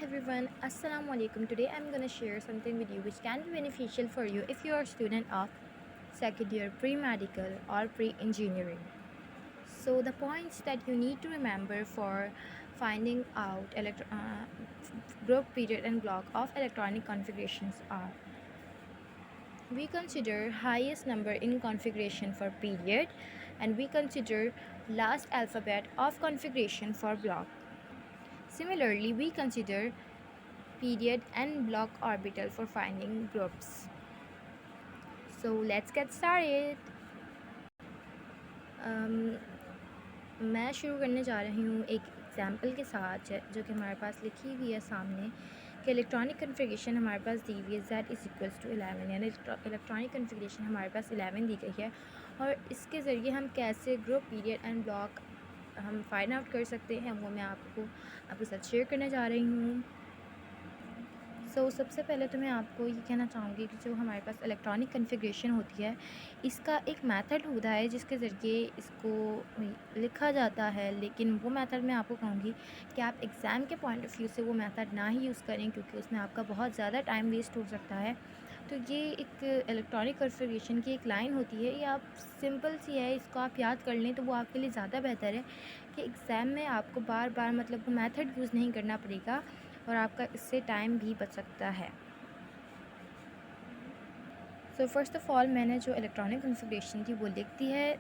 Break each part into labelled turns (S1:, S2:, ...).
S1: everyone, Assalamu alaikum. Today I'm gonna share something with you which can be beneficial for you if you are a student of second year pre-medical or pre-engineering. So the points that you need to remember for finding out group period and block of electronic configurations are: we consider highest number in configuration for period, and we consider last alphabet of configuration for block. Similarly, we consider period and block orbital for finding groups. So let's get started. मैं शुरू करने जा रही हूँ एक example के साथ जो कि हमारे पास लिखी हुई है सामने कि इलेक्ट्रॉनिक कन्फिग्रेशन हमारे पास दी हुई है Z इज़ इक्वल्स टू 11, यानी इलेक्ट्रॉनिक कन्फिग्रेशन हमारे पास 11 दी गई है और इसके ज़रिए हम कैसे ग्रुप पीरियड एंड ब्लॉक हम फाइंड आउट कर सकते हैं वो मैं आपके साथ शेयर करने जा रही हूँ। सबसे पहले तो मैं आपको ये कहना चाहूँगी कि जो हमारे पास इलेक्ट्रॉनिक कन्फिग्रेशन होती है इसका एक मेथड होता है जिसके ज़रिए इसको लिखा जाता है, लेकिन वो मेथड मैं आपको कहूँगी कि आप एग्ज़ाम के पॉइंट ऑफ व्यू से वो मेथड ना ही यूज़ करें, क्योंकि उसमें आपका बहुत ज़्यादा टाइम वेस्ट हो सकता है। तो ये एक इलेक्ट्रॉनिक कन्फिग्रेशन की एक लाइन होती है, ये आप सिंपल सी है, इसको आप याद कर लें तो वो आपके लिए ज़्यादा बेहतर है कि एग्ज़ाम में आपको बार बार मतलब वो मेथड यूज़ नहीं करना पड़ेगा और आपका इससे टाइम भी बच सकता है। फर्स्ट ऑफ़ ऑल मैंने जो इलेक्ट्रॉनिक कन्फिग्रेशन थी वो लिख दी है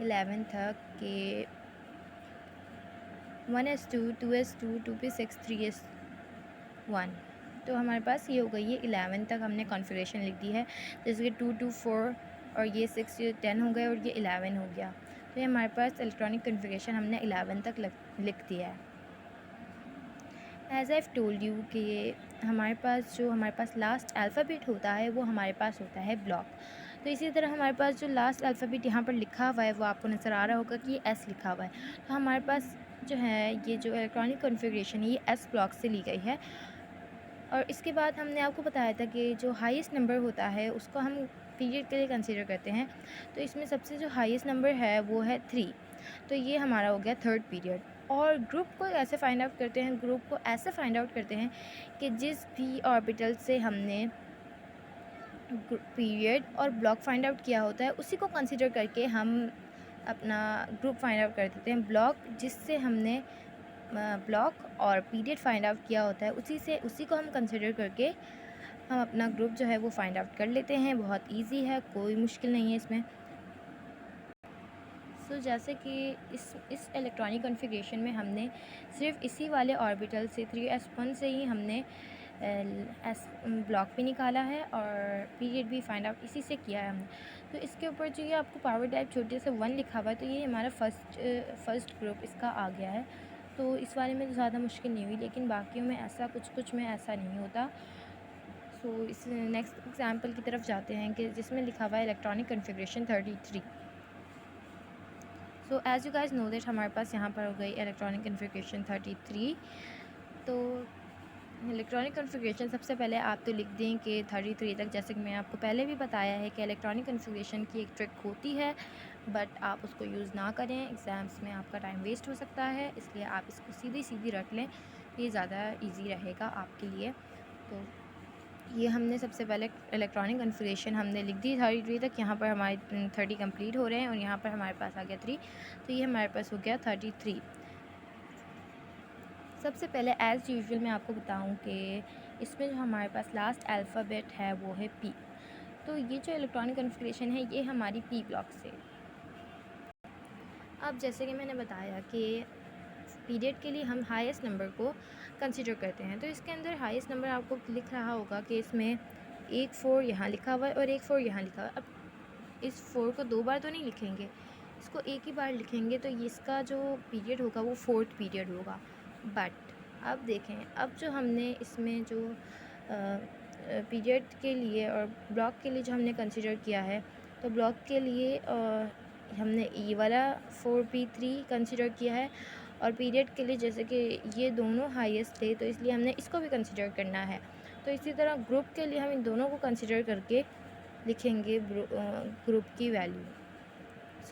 S1: 11 तक के 1s2 2s2 2p6 3s1। तो हमारे पास ये हो गई है 11 तक हमने कॉन्फ़िगरेशन लिख दी है, जैसे कि 2 2 4 और ये 6 ये 10 हो गए और ये 11 हो गया। तो ये हमारे पास इलेक्ट्रॉनिक कन्फिग्रेशन हमने 11 तक लिख दिया है। एज़ आई टोल्ड यू कि हमारे पास लास्ट अल्फ़ाबेट होता है वो हमारे पास होता है ब्लॉक। तो इसी तरह हमारे पास जो लास्ट अल्फ़ाबेट यहाँ पर लिखा हुआ है वो आपको नज़र आ रहा होगा कि ये एस लिखा हुआ है। तो हमारे पास जो है ये जो इलेक्ट्रॉनिक कॉन्फ़िगरेशन है ये एस ब्लॉक से ली गई है। और इसके बाद हमने आपको बताया था कि जो हाईएस्ट नंबर होता है उसको हम पीरियड के लिए कंसीडर करते हैं। तो इसमें सबसे जो हाईएस्ट नंबर है वो है 3। तो ये हमारा हो गया थर्ड पीरियड। और ग्रुप को ऐसे फाइंड आउट करते हैं, ग्रुप को ऐसे फाइंड आउट करते हैं कि जिस भी ऑर्बिटल से हमने पीरियड और ब्लॉक फाइंड आउट किया होता है उसी को कंसीडर करके हम अपना ग्रुप फाइंड आउट कर देते हैं। ब्लॉक जिससे हमने ब्लॉक और पीरियड फाइंड आउट किया होता है उसी को हम कंसिडर करके हम अपना ग्रुप जो है वो फाइंड आउट कर लेते हैं। बहुत इजी है, कोई मुश्किल नहीं है इसमें। जैसे कि इस इलेक्ट्रॉनिक कॉन्फ़िगरेशन में हमने सिर्फ इसी वाले ऑर्बिटल से 3s1 से ही हमने एस ब्लॉक भी निकाला है और पीरियड भी फाइंड आउट इसी से किया है हमने। तो इसके ऊपर जो ये आपको पावर टाइप छोटे से 1 लिखा हुआ है तो ये हमारा फर्स्ट ग्रुप इसका आ गया है। तो इस वाले में तो ज़्यादा मुश्किल नहीं हुई, लेकिन बाकियों में ऐसा कुछ में ऐसा नहीं होता। इस नेक्स्ट एग्जांपल की तरफ जाते हैं कि जिसमें लिखा हुआ है electronic configuration 33। As you guys know that हमारे पास यहाँ पर हो गई इलेक्ट्रॉनिक कॉन्फ़िगरेशन 33। तो इलेक्ट्रॉनिक कॉन्फ़िगरेशन सबसे पहले आप तो लिख दें कि 33 तक, जैसे कि मैंने आपको पहले भी बताया है कि इलेक्ट्रॉनिक कॉन्फ़िगरेशन की एक ट्रिक होती है, बट आप उसको यूज़ ना करें, एग्ज़ाम्स में आपका टाइम वेस्ट हो सकता है, इसलिए आप इसको सीधी रख लें, ये ज़्यादा ईजी रहेगा आपके लिए। तो ये हमने सबसे पहले इलेक्ट्रॉनिक कॉन्फ़िगरेशन हमने लिख दी 33 तक। यहाँ पर हमारे 30 कंप्लीट हो रहे हैं और यहाँ पर हमारे पास आ गया 3, तो ये हमारे पास हो गया 33। सबसे पहले एज़ यूजुअल मैं आपको बताऊं कि इसमें जो हमारे पास लास्ट अल्फ़ाबेट है वो है पी। तो ये जो इलेक्ट्रॉनिक कॉन्फ़िगरेशन है ये हमारी पी ब्लॉक से। अब जैसे कि मैंने बताया कि पीरियड के लिए हम हाईएस्ट नंबर को कंसीडर करते हैं, तो इसके अंदर हाईएस्ट नंबर आपको लिख रहा होगा कि इसमें एक 4 यहाँ लिखा हुआ है और एक 4 यहाँ लिखा हुआ है। अब इस 4 को 2 बार तो नहीं लिखेंगे, इसको एक ही बार लिखेंगे, तो इसका जो पीरियड होगा वो 4th पीरियड होगा। बट अब देखें, अब जो हमने इसमें जो पीरियड के लिए और ब्लॉक के लिए जो हमने कंसीडर किया है, तो ब्लॉक के लिए हमने ई वाला 4p3 कंसीडर किया है और पीरियड के लिए जैसे कि ये दोनों हाईएस्ट थे तो इसलिए हमने इसको भी कंसीडर करना है। तो इसी तरह ग्रुप के लिए हम इन दोनों को कंसीडर करके लिखेंगे ग्रुप की वैल्यू।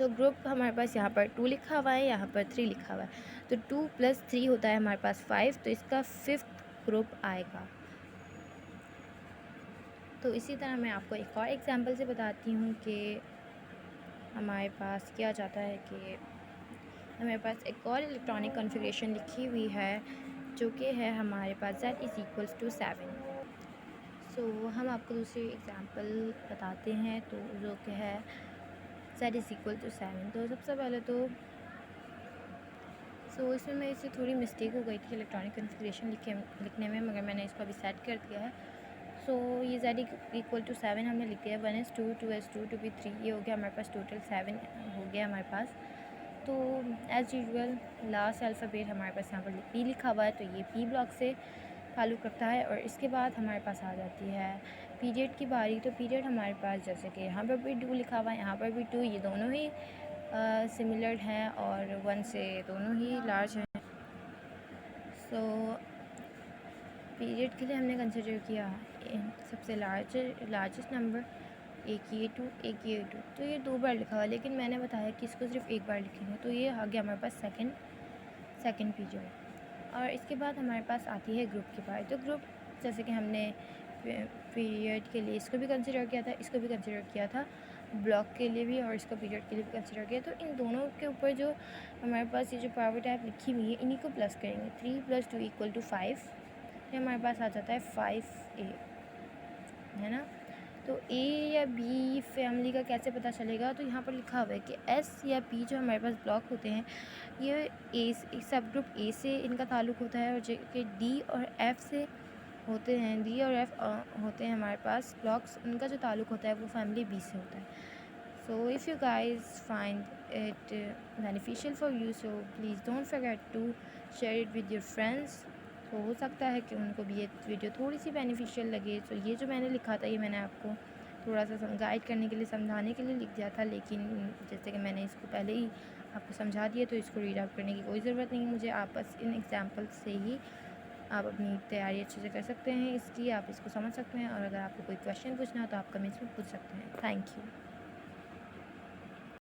S1: ग्रुप हमारे पास यहाँ पर 2 लिखा हुआ है, यहाँ पर 3 लिखा हुआ है, तो 2 + 3 होता है हमारे पास 5, तो इसका 5th ग्रुप आएगा। तो इसी तरह मैं आपको एक और एग्जांपल से बताती हूँ कि हमारे पास क्या जाता है कि हमारे पास एक और इलेक्ट्रॉनिक कॉन्फ़िगरेशन लिखी हुई है जो कि है हमारे पास z=7। हम आपको दूसरी एग्जांपल बताते हैं तो जो कि है z=7। तो सबसे पहले तो इसमें मेरे से थोड़ी मिस्टेक हो गई थी इलेक्ट्रॉनिक कॉन्फ़िगरेशन लिखने में, मगर मैंने इसको अभी सेट कर दिया है। ये z=7 हमने लिख दिया, 1 is 2, 2 is 2, 2 भी 3, ये हो गया हमारे पास, टोटल 7 हो गया हमारे पास। तो एज़ यूजुअल लास्ट अल्फ़ाबेट हमारे पास यहाँ पर पी लिखा हुआ है, तो ये पी ब्लॉक से ताल्लुक़ रखता है। और इसके बाद हमारे पास आ जाती है पीरियड की बारी। तो पीरियड हमारे पास जैसे कि यहाँ पर भी 2 लिखा हुआ है, यहाँ पर भी 2, ये दोनों ही सिमिलर हैं और 1 से दोनों ही लार्ज हैं। पीरियड के लिए हमने कंसिडर किया सबसे लार्जेस्ट नंबर, एक ये 2, एक ये 2। तो ये 2 बार लिखा हुआ है, लेकिन मैंने बताया कि इसको सिर्फ एक बार लिखेंगे, तो ये आ गया हमारे पास सेकंड पीरियड। और इसके बाद हमारे पास आती है ग्रुप की बारी। तो ग्रुप जैसे कि हमने पीरियड के लिए इसको भी कंसिडर किया था, इसको भी कंसिडर किया था, ब्लॉक के लिए भी और इसको पीरियड के लिए भी कंसिडर किया। तो इन दोनों के ऊपर जो हमारे पास ये जो पावर टाइप लिखी हुई है, इन्हीं को प्लस करेंगे। 3 + 2 = 5, ये हमारे पास आ जाता है 5a, है ना। तो ए या बी फैमिली का कैसे पता चलेगा? तो यहाँ पर लिखा हुआ है कि एस या पी जो हमारे पास ब्लॉक होते हैं, ये ए सब ग्रुप ए से इनका ताल्लुक़ होता है, और जो कि डी और एफ़ से होते हैं, डी और एफ़ होते हैं हमारे पास ब्लॉक्स, उनका जो ताल्लुक़ होता है वो फैमिली बी से होता है। So if you guys find it beneficial for you, so please don't forget to share it with your friends. तो हो सकता है कि उनको भी ये वीडियो थोड़ी सी बेनिफिशियल लगे। तो ये जो मैंने लिखा था, ये मैंने आपको थोड़ा सा गाइड करने के लिए, समझाने के लिए लिख दिया था, लेकिन जैसे कि मैंने इसको पहले ही आपको समझा दिया, तो इसको रीड आउट करने की कोई ज़रूरत नहीं मुझे। आप बस इन एग्जाम्पल से ही आप अपनी तैयारी अच्छे से कर सकते हैं, इसलिए आप इसको समझ सकते हैं। और अगर आपको कोई क्वेश्चन पूछना हो तो आप कमेंट्स में पूछ सकते हैं। Thank you.